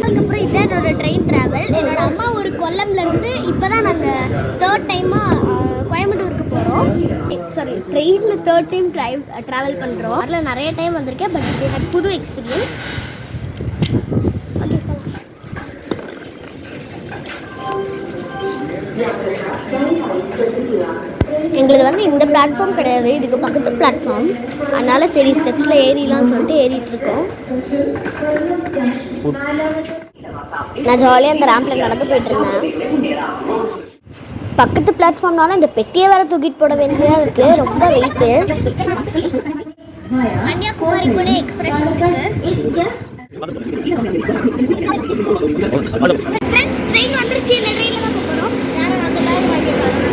அதுக்கப்புறம் இதான் என்னோட ட்ரெயின் ட்ராவல். என்னோட அம்மா ஒரு கொல்லம்லேருந்து இப்போ தான் நாங்கள் தேர்ட் டைமாக கோயம்புத்தூருக்கு போகிறோம். சாரி, ட்ரெயினில் தேர்ட் டைம் ட்ராவல் பண்ணுறோம். அதில் நிறைய டைம் வந்திருக்கேன், பட் இது எனக்கு புது எக்ஸ்பீரியன்ஸ். எங்களுக்கு வந்து இந்த பிளாட்ஃபார்ம் கிடையாது, இதுக்கு பக்கத்து பிளாட்ஃபார்ம். அதனால சரி ஸ்டெப்ஸில் ஏறிடலாம்னு சொல்லிட்டு ஏறிட்டு இருக்கோம். நான் ஜாலியாக அந்த ரேம்பில் நடந்து போயிட்டு இருந்தேன். பக்கத்து பிளாட்ஃபார்ம்னால இந்த பெட்டியை வேற தூக்கிட்டு போட வேண்டியதாக இருக்குது, ரொம்ப வெயிட்டு. கன்னியாகுமரி கூட எக்ஸ்பிரஸ் இருக்கு. ட்ரெயின் வந்துருச்சு, இந்த ட்ரெயினில் தான் போகிறோம். யாரும் அந்த பேக் வாங்கிட்டு வரோம்.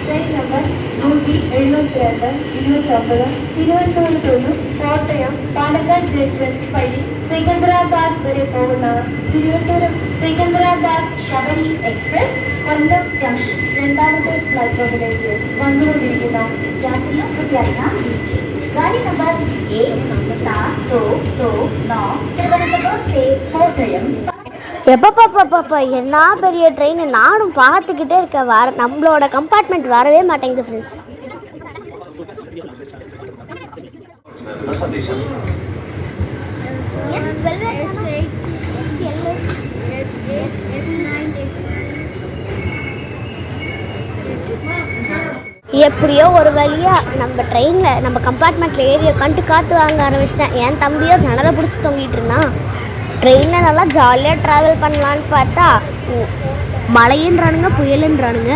Train number 172 29 Thiruvananthapuram to Kottayam Palakkad junction വഴി സികന്ദരാബാദ് വരെ പോകുന്ന തിരുവനന്തപുരം സികന്ദരാബാദ് ശബരി എക്സ്പ്രസ് കൊല്ലം ജംഗ്ഷൻ രണ്ടാമത്തെ പ്ലാറ്റ്ഫോമിലേക്ക് വന്നുകൊണ്ടിരിക്കുന്ന യാത്രിക പ്രത്യാശ गाड़ी नंबर 1729 तिरुवनंतपुरम से कोटयम. எப்பப்பா என்ன பெரிய ட்ரெயின், நானும் பார்த்துக்கிட்டே இருக்கேன். நம்மளோட கம்பார்ட்மெண்ட் வரவே மாட்டேங்குது ஃப்ரெண்ட்ஸ். எப்படியோ ஒரு வழியாக நம்ம ட்ரெயினில் நம்ம கம்பார்ட்மெண்ட்டில் ஏறி உட்காந்துட்டு காற்று வாங்க ஆரம்பிச்சிட்டேன். என் தம்பியோ ஜன்னலை பிடிச்சி தொங்கிட்டு இருந்தான். ட்ரெயினில் நல்லா ஜாலியாக ட்ராவல் பண்ணலான்னு பார்த்தா மழைன்றானுங்க, புயலுன்றானுங்க.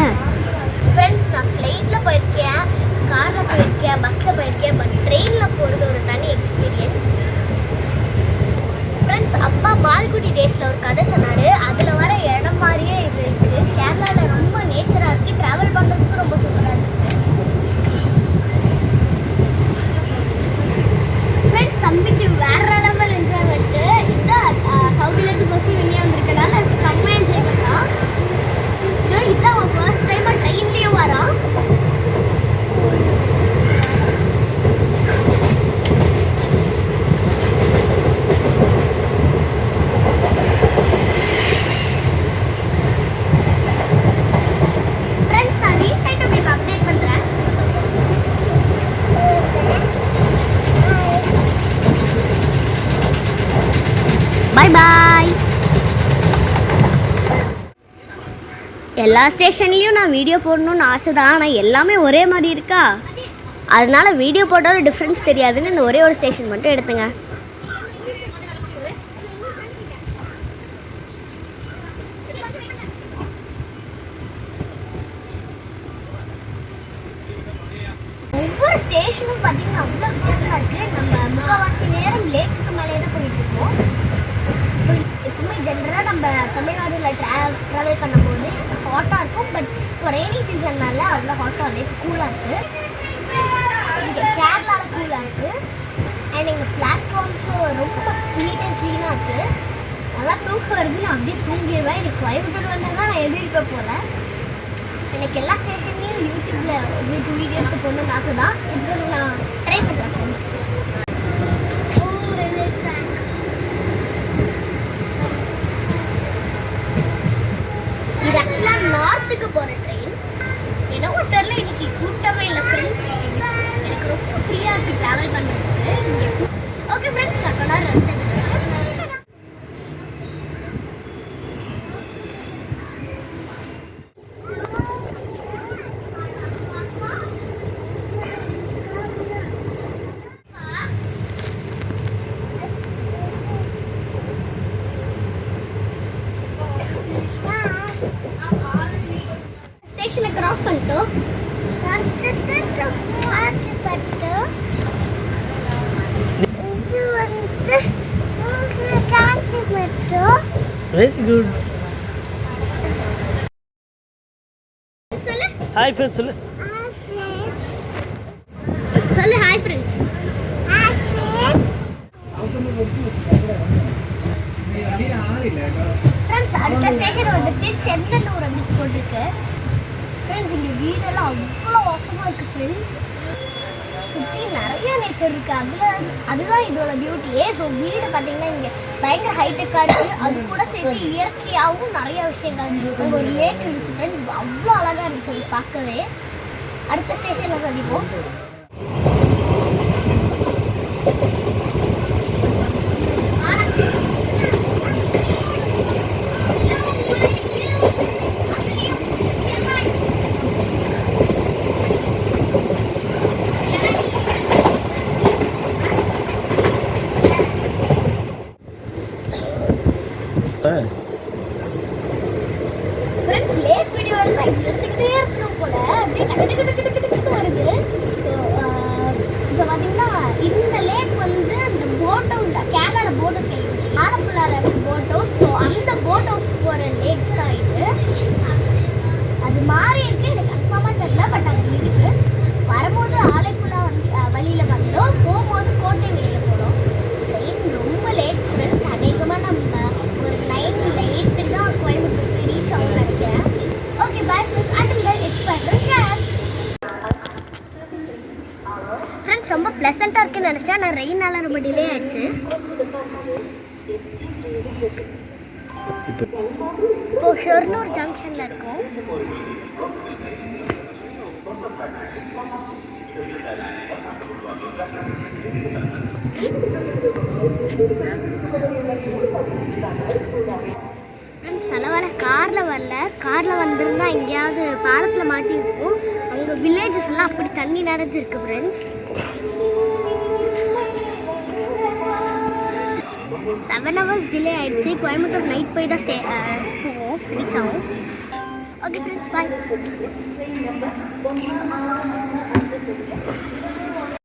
ஃப்ரெண்ட்ஸ், நான் ஃப்ளைட்டில் போயிருக்கேன், காரில் போயிருக்கேன், பஸ்ஸில் போயிருக்கேன், பட் ட்ரெயினில் போகிறது ஒரு தனி எக்ஸ்பீரியன்ஸ். ஃப்ரெண்ட்ஸ், அப்பா மால்குடி டேஸில் ஒரு கதை சொன்னார். அதில் வர இடம் மாதிரியே இது இருக்குது. கேரளாவில் ரொம்ப நேச்சராக இருக்குது, ட்ராவல் பண்ணுறதுக்கு ரொம்ப சூப்பராக இருக்குது. ஃப்ரெண்ட்ஸ், தம்பிக்கு வேற லெவல் என்ஜாய்மெண்ட்டு. இந்த சவுதியிலேருந்து ஃபஸ்ட்டு வெளியே வந்திருக்கனால செம்ம என்ஜாய் பண்ணலாம். இதுதான் அவன் ஃபர்ஸ்ட் டைமாக ட்ரெயின்லேயும் வரான். ஃப்ரெண்ட்ஸ், நான் ரீச் ஆகிட்டு உங்களுக்கு அப்டேட் பண்ணுறேன். பாய் பாய். எல்லா ஸ்டேஷன்லேயும் நான் வீடியோ போடணும்னு ஆசை தான், ஆனால் எல்லாமே ஒரே மாதிரி இருக்கா, அதனால வீடியோ போட்டாலும் டிஃப்ரென்ஸ் தெரியாதுன்னு இந்த ஒரே ஒரு ஸ்டேஷன் மட்டும் எடுத்துங்க. ஒவ்வொரு ஸ்டேஷனும் பார்த்தீங்கன்னா அவ்வளோ வித்தியாசமாக இருக்குது. நம்ம முக்கால்வாசி நேரம் லேக்குக்கு மேலே தான் போயிட்டு இருக்கோம். எப்பவுமே ஜென்ரலாக நம்ம தமிழ்நாடுல ட்ராவல் பண்ணும்போது ஹாட்டாக இருக்கும், பட் இப்போ ரெய்னி சீசன்னால அவ்வளோ ஹாட்டாக இல்லை, கூலாக இருக்குது. இங்கே கேரளாவில் கூலாக இருக்குது. அண்ட் எங்கள் பிளாட்ஃபார்ம்ஸும் ரொம்ப நீட் அண்ட் க்ளீனாக இருக்குது. நல்லா தூக்கம் வருது, நான் அப்படியே தூங்கிடுவேன். எனக்கு கோயம்புத்தூர் வந்தால் தான் நான் எதிர்ப்பேன் போல். எனக்கு எல்லா ஸ்டேஷன்லேயும் யூடியூப்பில் உங்களுக்கு வீடியோ எடுத்து போகணுன்னு ஆசை தான். இது நான் ட்ரை பண்ணுறேன் ஃப்ரெண்ட்ஸ். இது ஆக்சுவலாக நார்த்துக்கு போகிற ட்ரெயின். என்னவோ தெரியல, இன்னைக்கு கூட்டமே இல்லை ஃப்ரெண்ட்ஸ். எனக்கு ரொம்ப ஃப்ரீயாக இருக்குது ட்ராவல் பண்ணுறதுக்கு. ஓகே ஃப்ரெண்ட்ஸ், நான் கொண்டாட ரெஸ்ட் எடுத்துக்கிறேன். ஸ்டேஷனை கிராஸ் பண்ணிட்டோம். Very good. சொல்லு. Hi friends, சொல்லு. சொல்லு hi friends. Hi friends. Friends அடுத்த ஸ்டேஷன் வந்துருச்சு. சென்னனூர் அப்படின்னு போட்டிருக்கு. ஃப்ரெண்ட்ஸ் இங்கே வீடெல்லாம் அவ்வளோ மோசமாக இருக்குது ஃப்ரெண்ட்ஸ். சுற்றி நிறைய நேச்சர் இருக்குது. அதுதான் இதோட பியூட்டியே. ஸோ வீடு பார்த்தீங்கன்னா இங்கே பயங்கர ஹைடெக்காக இருக்குது. அது கூட சேர்த்து இயற்கையாகவும் நிறைய விஷயங்கள். அங்கே ஒரு லேக் இருந்துச்சு ஃப்ரெண்ட்ஸ். அவ்வளோ அழகாக இருந்துச்சு அது பார்க்கவே. அடுத்த ஸ்டேஷனில் சந்திப்போம். ஃப்ரெண்ட்ஸ் லேக் வீடியோ எடுத்துக்கிட்டே இருக்கணும் போல. அப்படியே டக்கு வருது. இப்போ பார்த்தீங்கன்னா இந்த லேக் வந்து இந்த போட் ஹவுஸ் தான். கேரளாவில் போட் ஹவுஸ் கிடைக்கும். ஆலப்புழாவில் இருக்க போட் ஹவுஸ். ஸோ அந்த போட் ஹவுஸ் போகிற லேக் தான் இது. அது மாறி இருக்கு, எனக்கு கன்ஃபார்மாக தெரியல. பட் அங்கே இருக்கு. வரும்போது ஆலப்புழா வந்து வழியில் வந்தோம். போகும்போது கோட்டை வெளியில் போனோம். ட்ரெயின் ரொம்ப லேட் ஃப்ரெண்ட்ஸ். அநேகமாக நம்ம ஒரு 9-8 தான் கோயம்புத்தூர் போய் ரீச் ஆகும்னு நினைக்கிறேன். Okay bye friends. Until then it's bye friends. ரொம்ப ப்ளசண்ட்டாக இருக்குன்னு நினச்சேன். நான் ரெயினால் ரொம்ப டிலே ஆயிடுச்சு. இப்போ ஷொர்ணூர் ஜங்ஷனில் இருக்கோம். ஃப்ரெண்ட்ஸ் தலைவர காரில் வரல. காரில் வந்திருந்தா எங்கேயாவது பாலத்தில் மாட்டியிருப்போம். அங்கே வில்லேஜஸ் எல்லாம் அப்படி தண்ணி நிறைஞ்சிருக்கு ஃப்ரெண்ட்ஸ். 7 hours டிலே ஆயிடுச்சு. கோயம்புத்தூர் நைட் போய் தான் போவோம், ரீச் ஆகும். Okay friends bye.